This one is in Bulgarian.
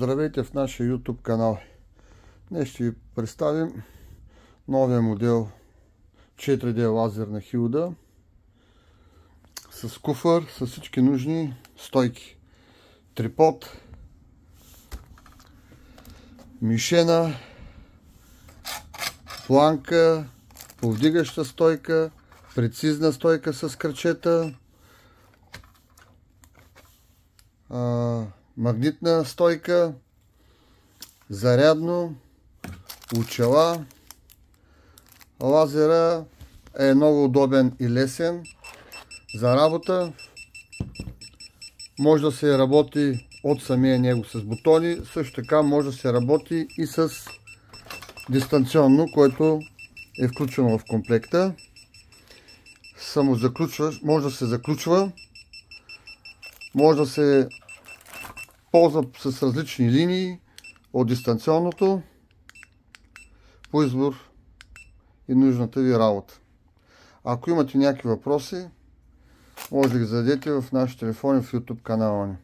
Здравейте в нашия YouTube канал. Днес ще ви представим новия модел 4D лазерна хилда с куфър, с всички нужни стойки. Трипод, мишена, планка, повдигаща стойка, прецизна стойка с крачета, магнитна стойка, зарядно, очела. Лазера е много удобен и лесен за работа. Може да се работи от самия него с бутони, също така може да се работи и с дистанционно, което е включено в комплекта. Самозаключващ, може да се заключва, може да се ползва с различни линии от дистанционното по избор и нужната ви работа. Ако имате някакви въпроси, може да ги зададете в нашите телефони в YouTube канала ни.